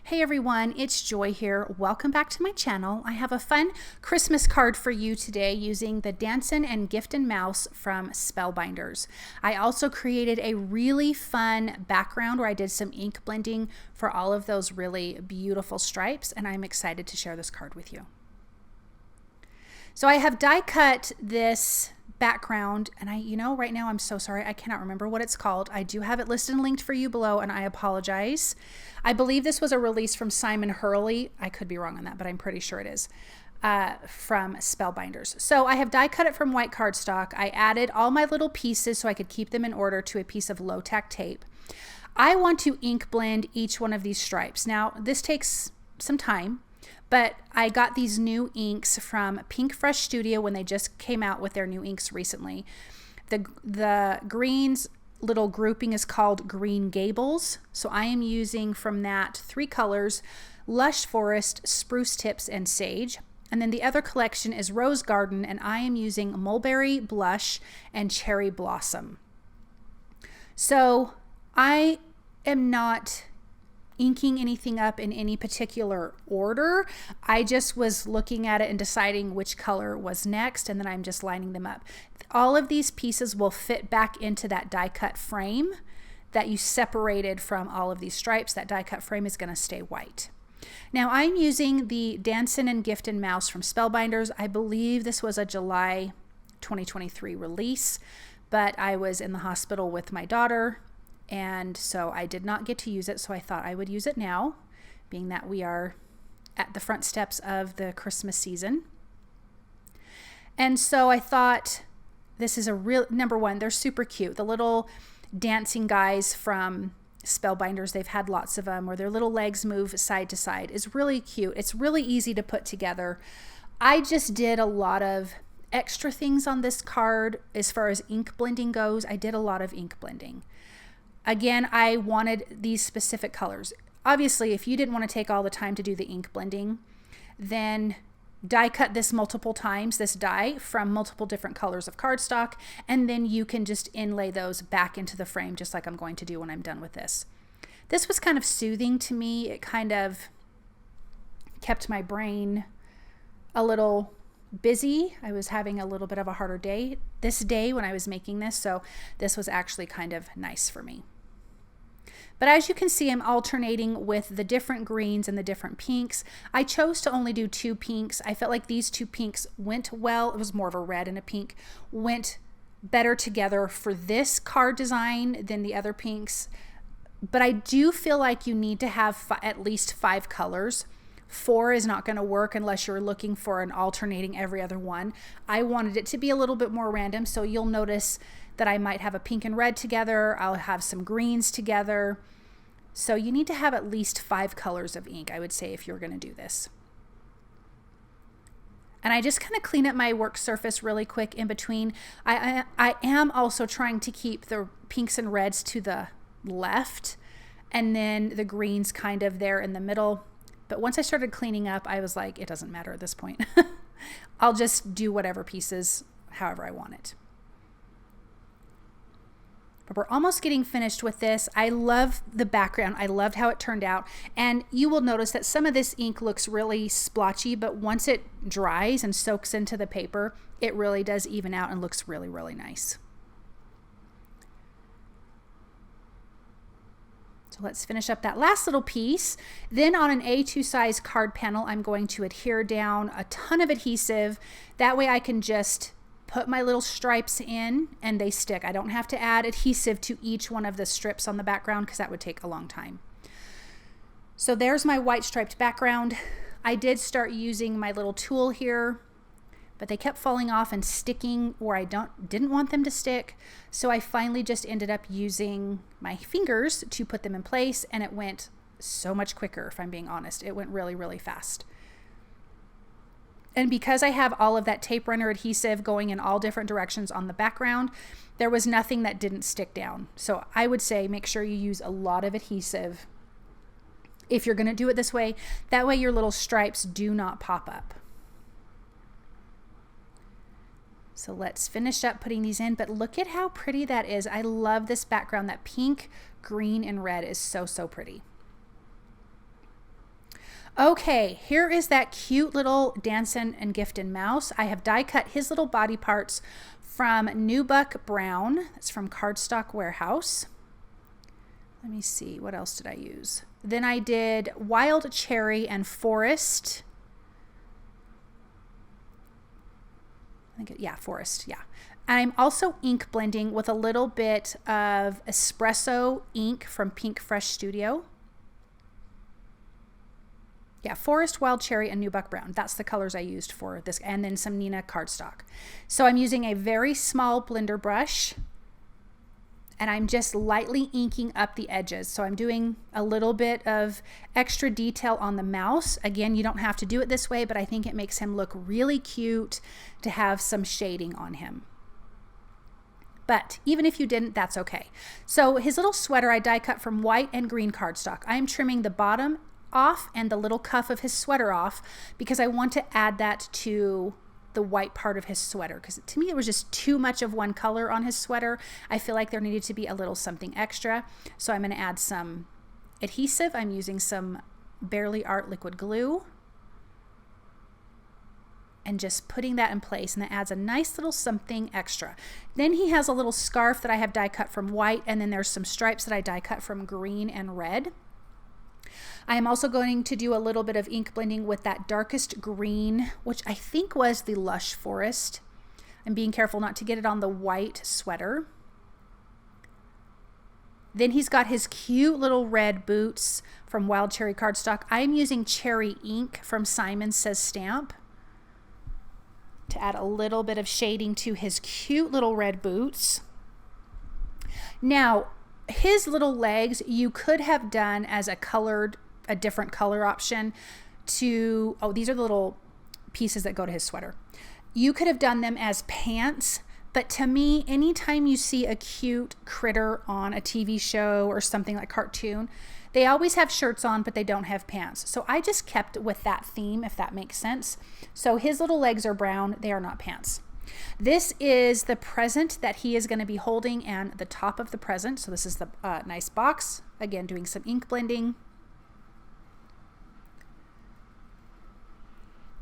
Hey everyone, it's Joy here. Welcome back to my channel. I have a fun Christmas card for you today using the Dancin and Giftin Mouse from Spellbinders. I also created a really fun background where I did some ink blending for all of those really beautiful stripes, and I'm excited to share this card with you. So I have die cut this background, and right now I'm so sorry, I cannot remember what it's called. I do have it listed and linked for you below, and I apologize. I believe this was a release from Simon Hurley. I could be wrong on that, but I'm pretty sure it is from Spellbinders. So I have die cut it from white cardstock. I added all my little pieces so I could keep them in order to a piece of low tack tape. I want to ink blend each one of these stripes. Now this takes some time, but I got these new inks from Pinkfresh Studio when they just came out with their new inks recently. The greens little grouping is called Green Gables. So I am using from that 3 colors: Lush Forest, Spruce Tips, and Sage. And then the other collection is Rose Garden, and I am using Mulberry Blush and Cherry Blossom. So I am not inking anything up in any particular order. I just was looking at it and deciding which color was next, and then I'm just lining them up. All of these pieces will fit back into that die cut frame that you separated from all of these stripes. That die cut frame is going to stay white. Now I'm using the Dancin and Giftin Mouse from Spellbinders. I believe this was a July 2023 release, but I was in the hospital with my daughter, and so I did not get to use it, so I thought I would use it now, being that we are at the front steps of the Christmas season. And so I thought this is a real, number one, they're super cute. The little dancing guys from Spellbinders, they've had lots of them, where their little legs move side to side. It's really cute. It's really easy to put together. I just did a lot of extra things on this card as far as ink blending goes. I did a lot of ink blending. Again, I wanted these specific colors. Obviously, if you didn't want to take all the time to do the ink blending, then die cut this multiple times, this die from multiple different colors of cardstock, and then you can just inlay those back into the frame just like I'm going to do when I'm done with this. This was kind of soothing to me. It kind of kept my brain a little busy. I was having a little bit of a harder day this day when I was making this, so this was actually kind of nice for me. But as you can see, I'm alternating with the different greens and the different pinks. I chose to only do 2 pinks. I felt like these 2 pinks went well. It was more of a red and a pink, went better together for this card design than the other pinks. But I do feel like you need to have at least 5 colors. 4 is not going to work unless you're looking for an alternating every other one. I wanted it to be a little bit more random, so you'll notice that I might have a pink and red together. I'll have some greens together. So you need to have at least 5 colors of ink, I would say, if you're going to do this. And I just kind of clean up my work surface really quick in between. I am also trying to keep the pinks and reds to the left, and then the greens kind of there in the middle. But once I started cleaning up, I was like, it doesn't matter at this point. I'll just do whatever pieces, however I want it. But we're almost getting finished with this. I love the background. I loved how it turned out. And you will notice that some of this ink looks really splotchy, but once it dries and soaks into the paper, it really does even out and looks really, really nice. So let's finish up that last little piece. Then on an A2 size card panel, I'm going to adhere down a ton of adhesive. That way I can just put my little stripes in and they stick. I don't have to add adhesive to each one of the strips on the background because that would take a long time. So there's my white striped background. I did start using my little tool here, but they kept falling off and sticking where I didn't want them to stick. So I finally just ended up using my fingers to put them in place, and it went so much quicker, if I'm being honest. It went really, really fast. And because I have all of that tape runner adhesive going in all different directions on the background, there was nothing that didn't stick down. So I would say make sure you use a lot of adhesive if you're going to do it this way. That way your little stripes do not pop up. So let's finish up putting these in, but look at how pretty that is. I love this background. That pink, green, and red is so, so pretty. Okay, here is that cute little Dancin and Giftin Mouse. I have die cut his little body parts from Nubuck Brown. It's from Cardstock Warehouse. Let me see, what else did I use? Then I did Wild Cherry and Forest. Forest, yeah. I'm also ink blending with a little bit of espresso ink from Pinkfresh Studio. Yeah, Forest, Wild Cherry, and Nubuck Brown. That's the colors I used for this, and then some Neenah cardstock. So I'm using a very small blender brush, and I'm just lightly inking up the edges. So I'm doing a little bit of extra detail on the mouse. Again, you don't have to do it this way, but I think it makes him look really cute to have some shading on him. But even if you didn't, that's okay. So his little sweater I die cut from white and green cardstock. I am trimming the bottom off and the little cuff of his sweater off because I want to add that to the white part of his sweater, because to me it was just too much of one color on his sweater. I feel like there needed to be a little something extra. So I'm going to add some adhesive. I'm using some Barely Art liquid glue and just putting that in place, and that adds a nice little something extra. Then he has a little scarf that I have die cut from white, and then there's some stripes that I die cut from green and red. I am also going to do a little bit of ink blending with that darkest green, which I think was the Lush Forest. I'm being careful not to get it on the white sweater. Then he's got his cute little red boots from Wild Cherry cardstock. I'm using cherry ink from Simon Says Stamp to add a little bit of shading to his cute little red boots. Now, his little legs, you could have done as a different color option to, oh, these are the little pieces that go to his sweater. You could have done them as pants, but to me, anytime you see a cute critter on a TV show or something like cartoon, they always have shirts on, but they don't have pants. So I just kept with that theme, if that makes sense. So his little legs are brown, they are not pants. This is the present that he is going to be holding and the top of the present. So this is the nice box. Again, doing some ink blending.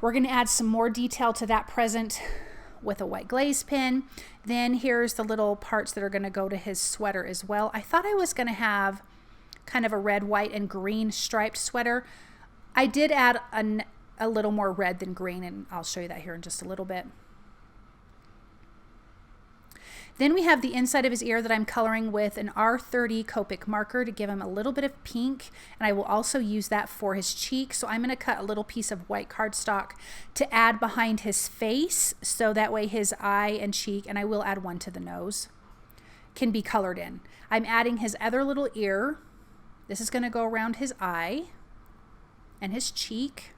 We're going to add some more detail to that present with a white glaze pen. Then here's the little parts that are going to go to his sweater as well. I thought I was going to have kind of a red, white, and green striped sweater. I did add a little more red than green, and I'll show you that here in just a little bit. Then we have the inside of his ear that I'm coloring with an R30 Copic marker to give him a little bit of pink, and I will also use that for his cheek. So I'm going to cut a little piece of white cardstock to add behind his face, so that way his eye and cheek, and I will add one to the nose, can be colored in. I'm adding his other little ear. This is going to go around his eye and his cheek.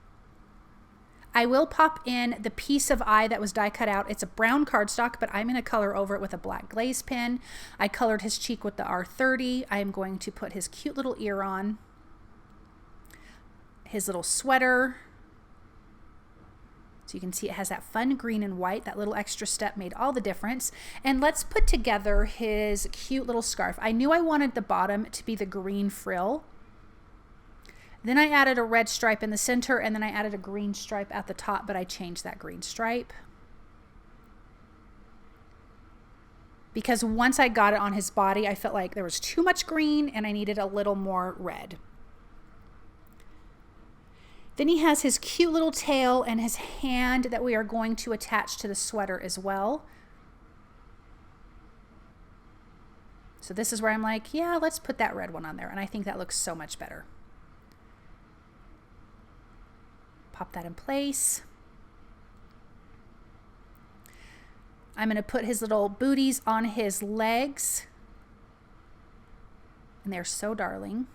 I will pop in the piece of eye that was die cut out. It's a brown cardstock, but I'm going to color over it with a black glaze pen. I colored his cheek with the R30. I am going to put his cute little ear on, his little sweater. So you can see it has that fun green and white. That little extra step made all the difference. And let's put together his cute little scarf. I knew I wanted the bottom to be the green frill. Then I added a red stripe in the center, and then I added a green stripe at the top, but I changed that green stripe because once I got it on his body, I felt like there was too much green and I needed a little more red. Then he has his cute little tail and his hand that we are going to attach to the sweater as well. So this is where I'm like, yeah, let's put that red one on there. And I think that looks so much better. Pop that in place. I'm going to put his little booties on his legs. And they're so darling.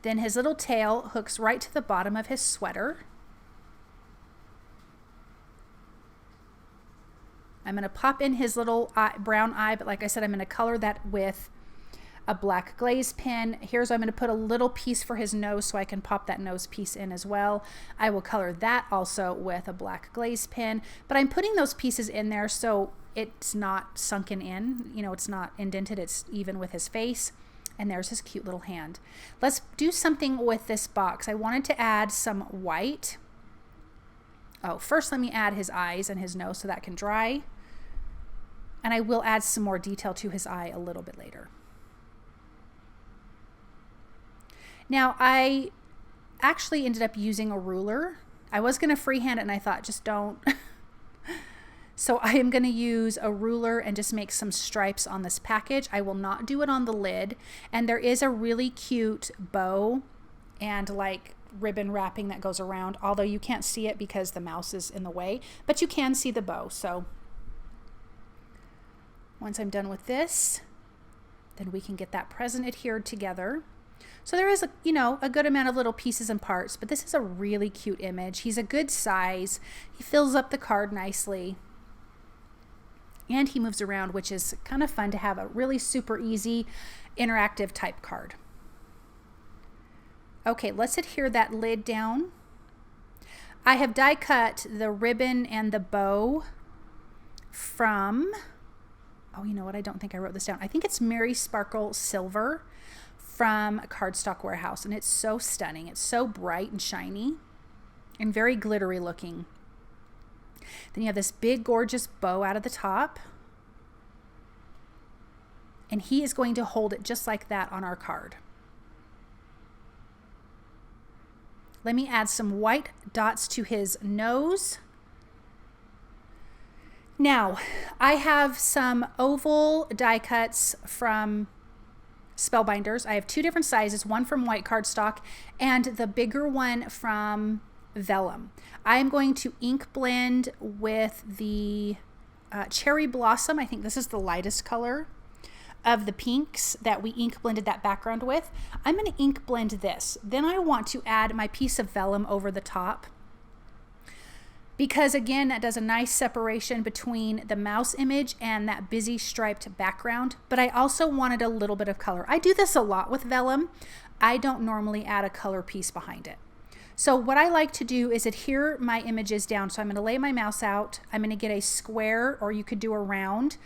Then his little tail hooks right to the bottom of his sweater. I'm going to pop in his little brown eye, but like I said, I'm going to color that with a black glaze pen. Here's, I'm going to put a little piece for his nose so I can pop that nose piece in as well. I will color that also with a black glaze pen, but I'm putting those pieces in there so it's not sunken in, you know, it's not indented, it's even with his face. And there's his cute little hand. Let's do something with this box. I wanted to add some white. Oh, first let me add his eyes and his nose so that can dry. And I will add some more detail to his eye a little bit later. Now I actually ended up using a ruler. I was going to freehand it and I thought, just don't. So I am going to use a ruler and just make some stripes on this package. I will not do it on the lid. And there is a really cute bow and like ribbon wrapping that goes around, although you can't see it because the mouse is in the way, but you can see the bow. So once I'm done with this, then we can get that present adhered together. So there is a good amount of little pieces and parts, but this is a really cute image. He's a good size. He fills up the card nicely. And he moves around, which is kind of fun to have a really super easy interactive type card. Okay, let's adhere that lid down. I have die cut the ribbon and the bow from, oh, you know what? I don't think I wrote this down. I think it's Mary Sparkle Silver from Cardstock Warehouse. And it's so stunning. It's so bright and shiny and very glittery looking. Then you have this big, gorgeous bow out of the top. And he is going to hold it just like that on our card. Let me add some white dots to his nose. Now, I have some oval die cuts from Spellbinders. I have two different sizes, one from white cardstock and the bigger one from Vellum. I am going to ink blend with the Cherry Blossom. I think this is the lightest color of the pinks that we ink blended that background with. I'm going to ink blend this. Then I want to add my piece of vellum over the top, because again, that does a nice separation between the mouse image and that busy striped background. But I also wanted a little bit of color. I do this a lot with vellum. I don't normally add a color piece behind it. So what I like to do is adhere my images down. So I'm going to lay my mouse out. I'm going to get a square, or you could do a round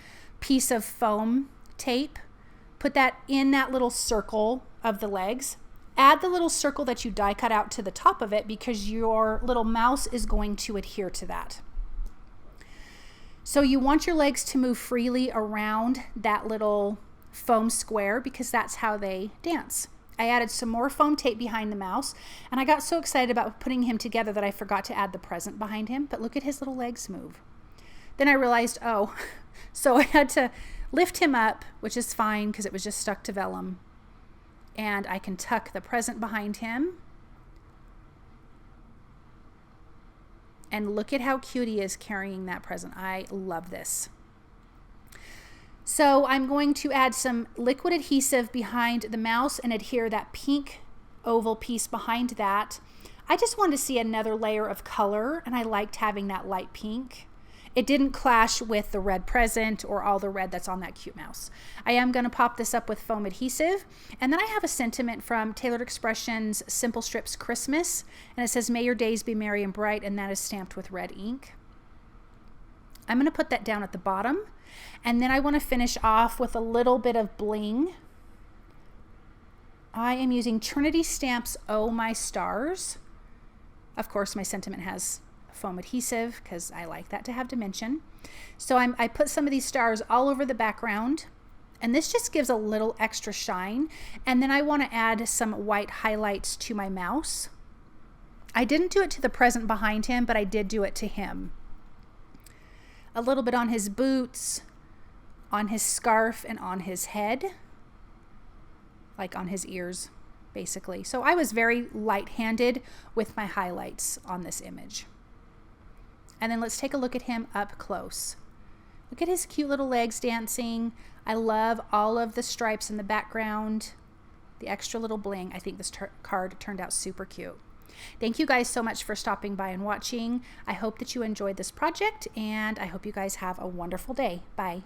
piece of foam tape, put that in that little circle of the legs, add the little circle that you die cut out to the top of it, because your little mouse is going to adhere to that. So you want your legs to move freely around that little foam square, because that's how they dance. I added some more foam tape behind the mouse, and I got so excited about putting him together that I forgot to add the present behind him, but look at his little legs move. Then I realized, oh, so I had to lift him up, which is fine because it was just stuck to vellum. And I can tuck the present behind him. And look at how cute he is carrying that present. I love this. So I'm going to add some liquid adhesive behind the mouse and adhere that pink oval piece behind that. I just wanted to see another layer of color, and I liked having that light pink. It didn't clash with the red present or all the red that's on that cute mouse. I am going to pop this up with foam adhesive. And then I have a sentiment from Tailored Expressions Simple Strips Christmas. And it says, "May your days be merry and bright," and that is stamped with red ink. I'm going to put that down at the bottom. And then I want to finish off with a little bit of bling. I am using Trinity Stamps Oh My Stars. Of course, my sentiment has foam adhesive because I like that to have dimension. So I put some of these stars all over the background, and this just gives a little extra shine. And then I want to add some white highlights to my mouse. I didn't do it to the present behind him, but I did do it to him. A little bit on his boots, on his scarf, and on his head, like on his ears, basically. So I was very light-handed with my highlights on this image. And then let's take a look at him up close. Look at his cute little legs dancing. I love all of the stripes in the background, the extra little bling. I think this card turned out super cute. Thank you guys so much for stopping by and watching. I hope that you enjoyed this project, and I hope you guys have a wonderful day. Bye.